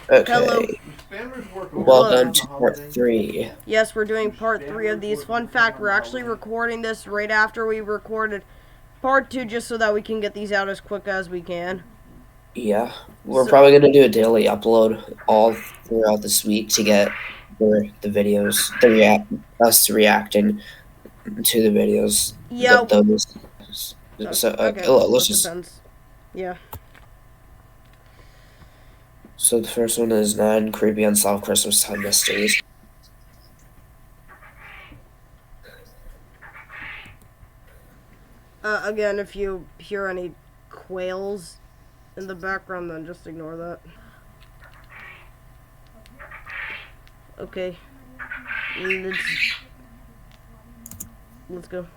Hello. Okay, welcome to part 3. Yes, we're doing part 3 of these. Fun fact, we're actually recording this right after we recorded part 2 just so that we can get these out as quick as we can. Yeah, we're probably going to do a daily upload all throughout this week to get the videos, us reacting to the videos. Yeah. So, Okay, let's that just. depends. Yeah. So the first one is 9 creepy unsolved Christmas time mysteries. Again, if you hear any quails in the background, then just ignore that. Okay. Let's go.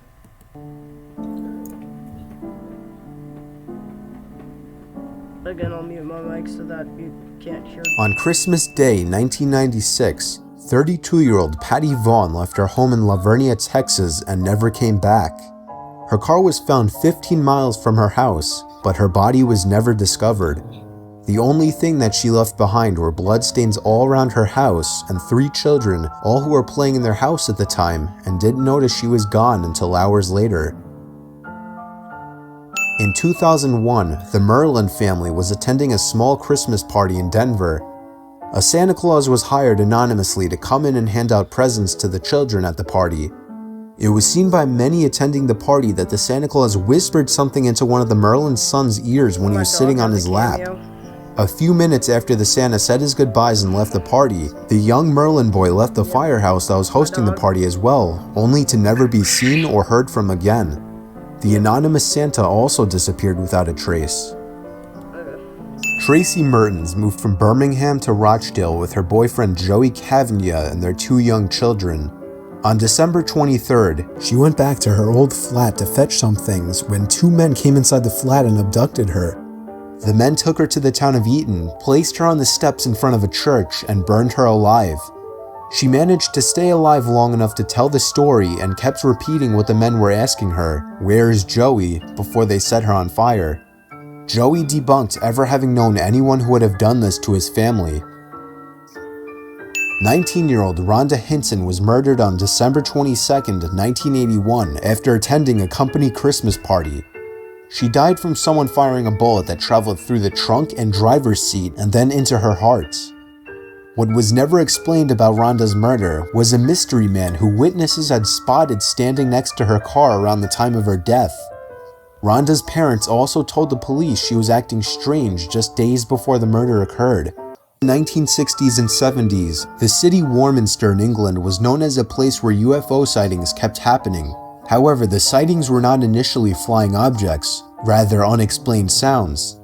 Again, I'll mute my mic so that you can't hear. On Christmas Day, 1996, 32-year-old Patty Vaughn left her home in Lavernia, Texas and never came back. Her car was found 15 miles from her house, but her body was never discovered. The only thing that she left behind were bloodstains all around her house and 3 children, all who were playing in their house at the time and didn't notice she was gone until hours later. In 2001, the Merlin family was attending a small Christmas party in Denver. A Santa Claus was hired anonymously to come in and hand out presents to the children at the party. It was seen by many attending the party that the Santa Claus whispered something into one of the Merlin sons' ears when he was sitting on his lap. A few minutes after the Santa said his goodbyes and left the party, the young Merlin boy left the firehouse that was hosting the party as well, only to never be seen or heard from again. The anonymous Santa also disappeared without a trace. Tracy Mertens moved from Birmingham to Rochdale with her boyfriend Joey Cavagna and their 2 young children. On December 23rd, she went back to her old flat to fetch some things when 2 men came inside the flat and abducted her. The men took her to the town of Eaton, placed her on the steps in front of a church, and burned her alive. She managed to stay alive long enough to tell the story and kept repeating what the men were asking her, "Where is Joey?" before they set her on fire. Joey debunked ever having known anyone who would have done this to his family. 19-year-old Rhonda Hinton was murdered on December 22, 1981 after attending a company Christmas party. She died from someone firing a bullet that traveled through the trunk and driver's seat and then into her heart. What was never explained about Rhonda's murder was a mystery man who witnesses had spotted standing next to her car around the time of her death. Rhonda's parents also told the police she was acting strange just days before the murder occurred. In the 1960s and 70s, the city Warminster in England was known as a place where UFO sightings kept happening. However, the sightings were not initially flying objects, rather unexplained sounds.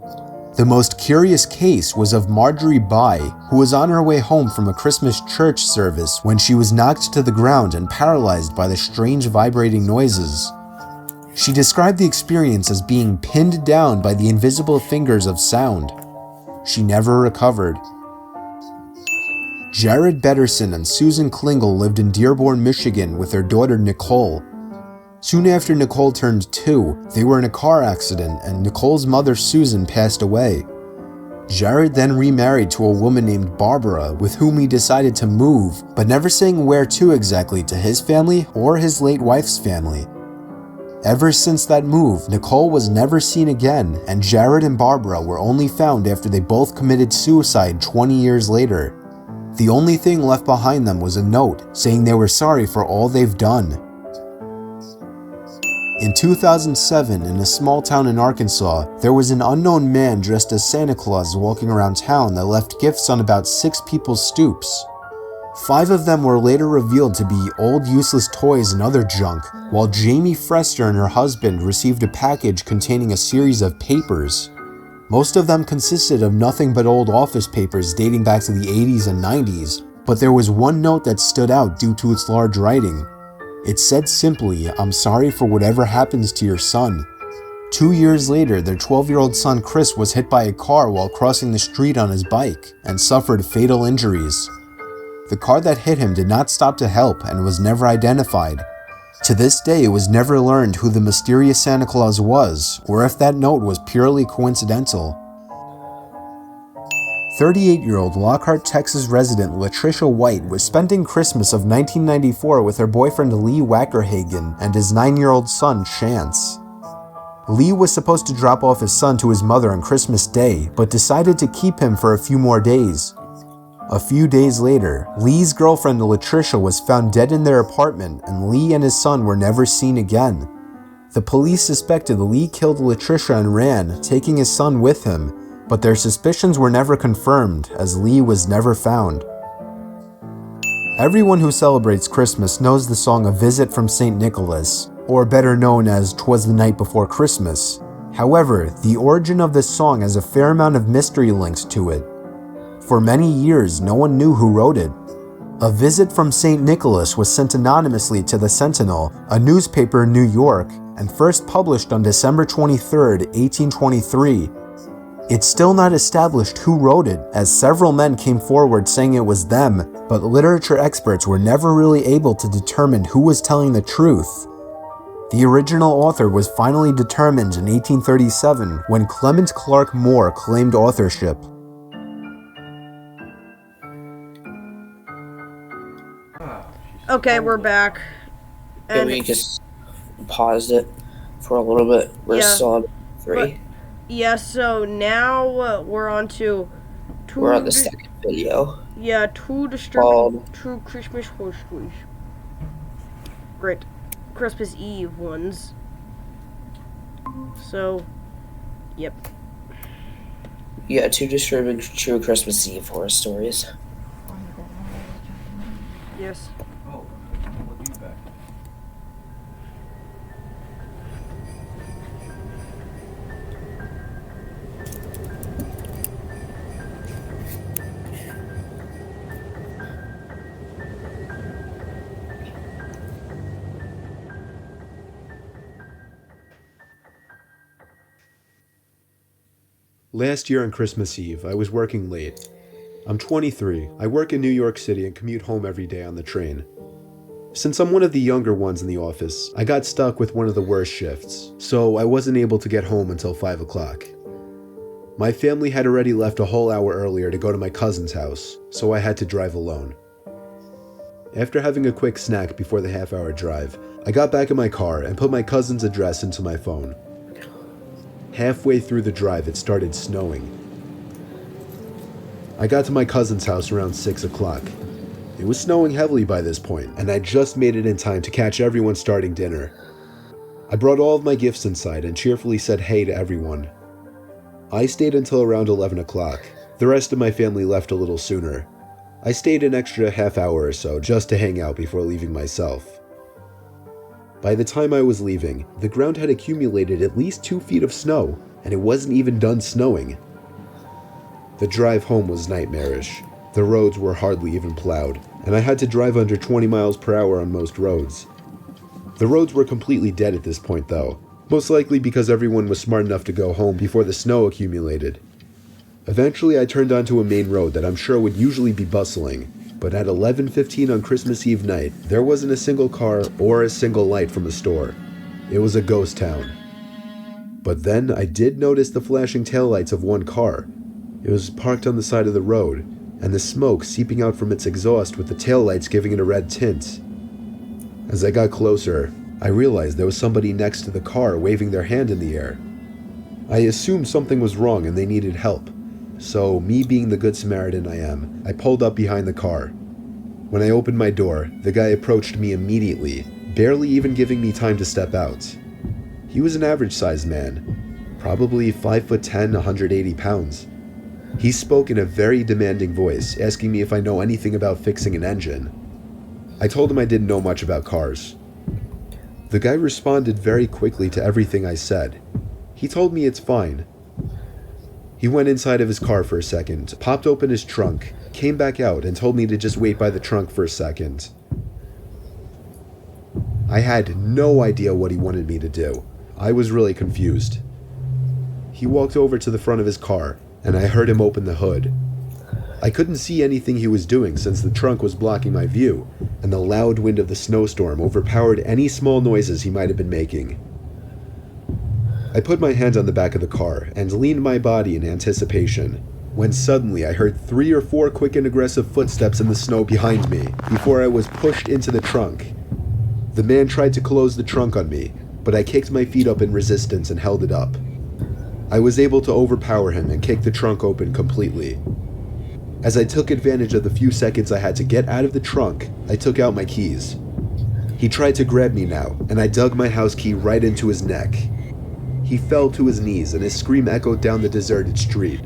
The most curious case was of Marjorie By, who was on her way home from a Christmas church service when she was knocked to the ground and paralyzed by the strange vibrating noises. She described the experience as being pinned down by the invisible fingers of sound. She never recovered. Jared Betterson and Susan Klingel lived in Dearborn, Michigan with their daughter Nicole. Soon after Nicole turned 2, they were in a car accident and Nicole's mother Susan passed away. Jared then remarried to a woman named Barbara with whom he decided to move, but never saying where to exactly to his family or his late wife's family. Ever since that move, Nicole was never seen again and Jared and Barbara were only found after they both committed suicide 20 years later. The only thing left behind them was a note saying they were sorry for all they've done. In 2007, in a small town in Arkansas, there was an unknown man dressed as Santa Claus walking around town that left gifts on about 6 people's stoops. 5 of them were later revealed to be old useless toys and other junk, while Jamie Frester and her husband received a package containing a series of papers. Most of them consisted of nothing but old office papers dating back to the 80s and 90s, but there was one note that stood out due to its large writing. It said simply, "I'm sorry for whatever happens to your son." 2 years later, their 12-year-old son Chris was hit by a car while crossing the street on his bike and suffered fatal injuries. The car that hit him did not stop to help and was never identified. To this day, it was never learned who the mysterious Santa Claus was or if that note was purely coincidental. 38-year-old Lockhart, Texas resident Latricia White was spending Christmas of 1994 with her boyfriend Lee Wackerhagen and his 9-year-old son Chance. Lee was supposed to drop off his son to his mother on Christmas Day, but decided to keep him for a few more days. A few days later, Lee's girlfriend Latricia was found dead in their apartment, and Lee and his son were never seen again. The police suspected Lee killed Latricia and ran, taking his son with him, but their suspicions were never confirmed, as Lee was never found. Everyone who celebrates Christmas knows the song A Visit from St. Nicholas, or better known as 'Twas the Night Before Christmas. However, the origin of this song has a fair amount of mystery linked to it. For many years, no one knew who wrote it. A Visit from St. Nicholas was sent anonymously to the Sentinel, a newspaper in New York, and first published on December 23, 1823. It's still not established who wrote it, as several men came forward saying it was them, but literature experts were never really able to determine who was telling the truth. The original author was finally determined in 1837 when Clement Clark Moore claimed authorship. Okay, we're back. Can we just pause it for a little bit? We're still on 3. Yeah, so now we're on to... We're on the second video. Yeah, 2 disturbing true Christmas horror stories. Great. Christmas Eve ones. So, yep. Yeah, 2 disturbing true Christmas Eve horror stories. Yes. Last year on Christmas Eve, I was working late. I'm 23, I work in New York City and commute home every day on the train. Since I'm one of the younger ones in the office, I got stuck with one of the worst shifts, so I wasn't able to get home until 5 o'clock. My family had already left a whole hour earlier to go to my cousin's house, so I had to drive alone. After having a quick snack before the half-hour drive, I got back in my car and put my cousin's address into my phone. Halfway through the drive, it started snowing. I got to my cousin's house around 6 o'clock. It was snowing heavily by this point, and I just made it in time to catch everyone starting dinner. I brought all of my gifts inside and cheerfully said hey to everyone. I stayed until around 11 o'clock. The rest of my family left a little sooner. I stayed an extra half hour or so just to hang out before leaving myself. By the time I was leaving, the ground had accumulated at least 2 feet of snow, and it wasn't even done snowing. The drive home was nightmarish. The roads were hardly even plowed, and I had to drive under 20 miles per hour on most roads. The roads were completely dead at this point though, most likely because everyone was smart enough to go home before the snow accumulated. Eventually I turned onto a main road that I'm sure would usually be bustling, but at 11:15 on Christmas Eve night, there wasn't a single car or a single light from a store. It was a ghost town. But then I did notice the flashing taillights of one car. It was parked on the side of the road, and the smoke seeping out from its exhaust with the taillights giving it a red tint. As I got closer, I realized there was somebody next to the car waving their hand in the air. I assumed something was wrong and they needed help. So, me being the good Samaritan I am, I pulled up behind the car. When I opened my door, the guy approached me immediately, barely even giving me time to step out. He was an average-sized man, probably 5'10", 180 pounds. He spoke in a very demanding voice, asking me if I know anything about fixing an engine. I told him I didn't know much about cars. The guy responded very quickly to everything I said. He told me it's fine. He went inside of his car for a second, popped open his trunk, came back out and told me to just wait by the trunk for a second. I had no idea what he wanted me to do. I was really confused. He walked over to the front of his car, and I heard him open the hood. I couldn't see anything he was doing since the trunk was blocking my view, and the loud wind of the snowstorm overpowered any small noises he might have been making. I put my hand on the back of the car and leaned my body in anticipation. when suddenly I heard 3 or 4 quick and aggressive footsteps in the snow behind me before I was pushed into the trunk. The man tried to close the trunk on me, but I kicked my feet up in resistance and held it up. I was able to overpower him and kick the trunk open completely. As I took advantage of the few seconds I had to get out of the trunk, I took out my keys. He tried to grab me now, and I dug my house key right into his neck. He fell to his knees and his scream echoed down the deserted street.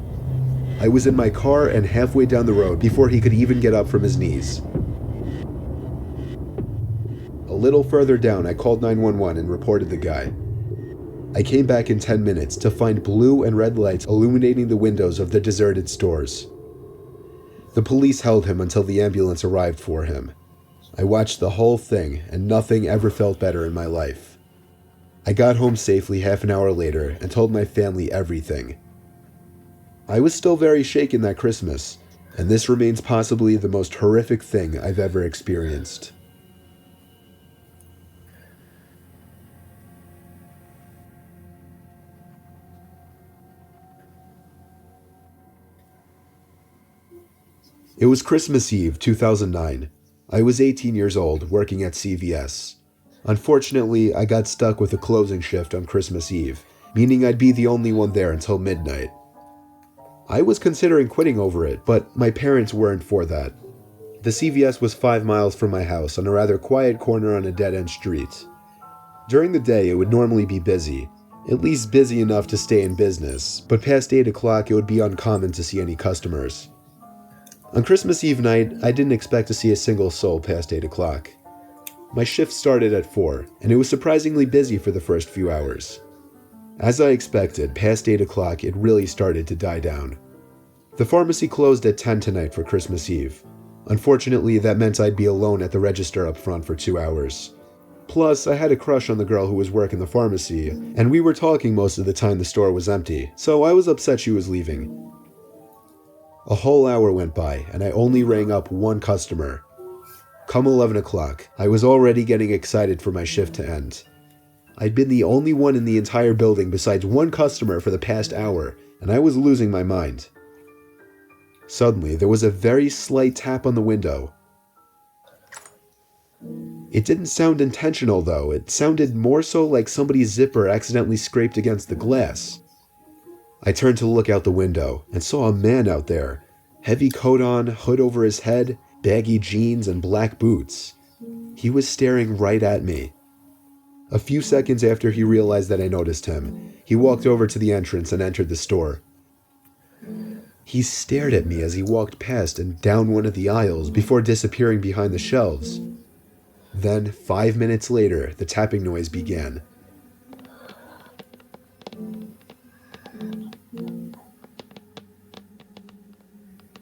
I was in my car and halfway down the road before he could even get up from his knees. A little further down, I called 911 and reported the guy. I came back in 10 minutes to find blue and red lights illuminating the windows of the deserted stores. The police held him until the ambulance arrived for him. I watched the whole thing, and nothing ever felt better in my life. I got home safely half an hour later and told my family everything. I was still very shaken that Christmas, and this remains possibly the most horrific thing I've ever experienced. It was Christmas Eve, 2009. I was 18 years old, working at CVS. Unfortunately, I got stuck with a closing shift on Christmas Eve, meaning I'd be the only one there until midnight. I was considering quitting over it, but my parents weren't for that. The CVS was 5 miles from my house on a rather quiet corner on a dead-end street. During the day, it would normally be busy, at least busy enough to stay in business, but past 8 o'clock it would be uncommon to see any customers. On Christmas Eve night, I didn't expect to see a single soul past 8 o'clock. My shift started at 4, and it was surprisingly busy for the first few hours. As I expected, past 8 o'clock it really started to die down. The pharmacy closed at 10 tonight for Christmas Eve. Unfortunately, that meant I'd be alone at the register up front for 2 hours. Plus, I had a crush on the girl who was working the pharmacy, and we were talking most of the time the store was empty, so I was upset she was leaving. A whole hour went by, and I only rang up one customer. Come 11 o'clock, I was already getting excited for my shift to end. I'd been the only one in the entire building besides one customer for the past hour, and I was losing my mind. Suddenly, there was a very slight tap on the window. It didn't sound intentional though, it sounded more so like somebody's zipper accidentally scraped against the glass. I turned to look out the window and saw a man out there, heavy coat on, hood over his head, baggy jeans, and black boots. He was staring right at me. A few seconds after he realized that I noticed him, he walked over to the entrance and entered the store. He stared at me as he walked past and down one of the aisles before disappearing behind the shelves. Then, 5 minutes later, the tapping noise began.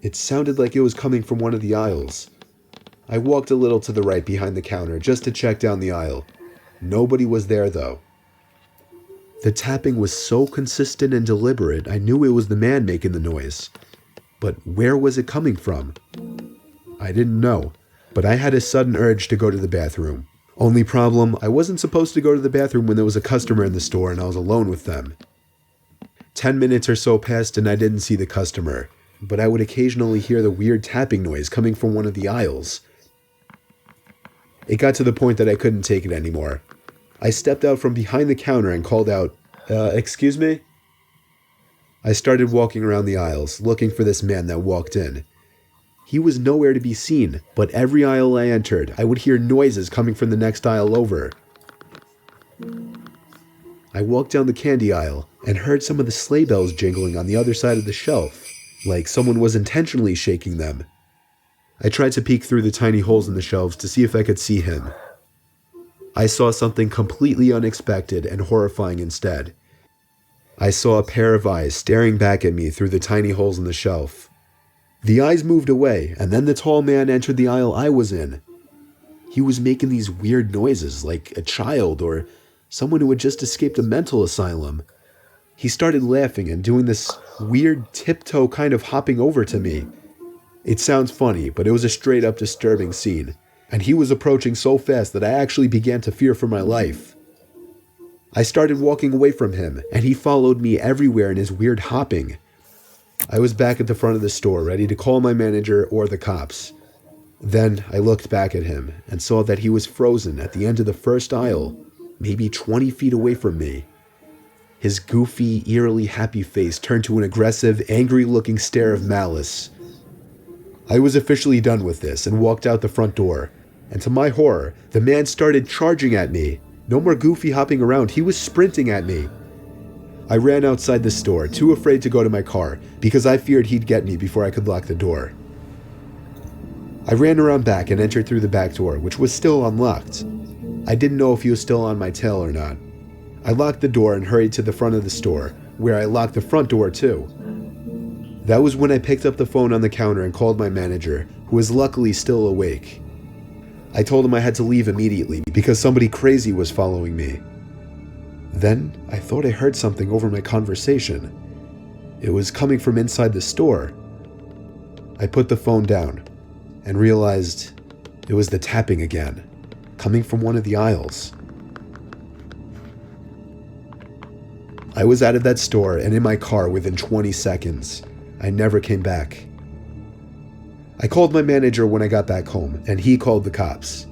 It sounded like it was coming from one of the aisles. I walked a little to the right behind the counter just to check down the aisle. Nobody was there though. The tapping was so consistent and deliberate, I knew it was the man making the noise. But where was it coming from? I didn't know, but I had a sudden urge to go to the bathroom. Only problem, I wasn't supposed to go to the bathroom when there was a customer in the store and I was alone with them. 10 minutes or so passed and I didn't see the customer, but I would occasionally hear the weird tapping noise coming from one of the aisles. It got to the point that I couldn't take it anymore. I stepped out from behind the counter and called out, excuse me? I started walking around the aisles, looking for this man that walked in. He was nowhere to be seen, but every aisle I entered, I would hear noises coming from the next aisle over. I walked down the candy aisle and heard some of the sleigh bells jingling on the other side of the shelf, like someone was intentionally shaking them. I tried to peek through the tiny holes in the shelves to see if I could see him. I saw something completely unexpected and horrifying instead. I saw a pair of eyes staring back at me through the tiny holes in the shelf. The eyes moved away, and then the tall man entered the aisle I was in. He was making these weird noises like a child or someone who had just escaped a mental asylum. He started laughing and doing this weird tiptoe kind of hopping over to me. It sounds funny, but it was a straight up disturbing scene, and he was approaching so fast that I actually began to fear for my life. I started walking away from him, and he followed me everywhere in his weird hopping. I was back at the front of the store, ready to call my manager or the cops. Then I looked back at him and saw that he was frozen at the end of the first aisle, maybe 20 feet away from me. His goofy, eerily happy face turned to an aggressive, angry-looking stare of malice. I was officially done with this and walked out the front door, and to my horror, the man started charging at me. No more goofy hopping around, he was sprinting at me. I ran outside the store, too afraid to go to my car, because I feared he'd get me before I could lock the door. I ran around back and entered through the back door, which was still unlocked. I didn't know if he was still on my tail or not. I locked the door and hurried to the front of the store, where I locked the front door too. That was when I picked up the phone on the counter and called my manager, who was luckily still awake. I told him I had to leave immediately because somebody crazy was following me. Then I thought I heard something over my conversation. It was coming from inside the store. I put the phone down and realized it was the tapping again, coming from one of the aisles. I was out of that store and in my car within 20 seconds. I never came back. I called my manager when I got back home, and he called the cops.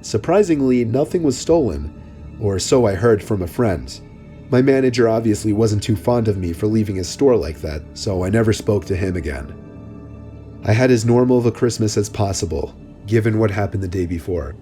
Surprisingly, nothing was stolen, or so I heard from a friend. My manager obviously wasn't too fond of me for leaving his store like that, so I never spoke to him again. I had as normal of a Christmas as possible, given what happened the day before.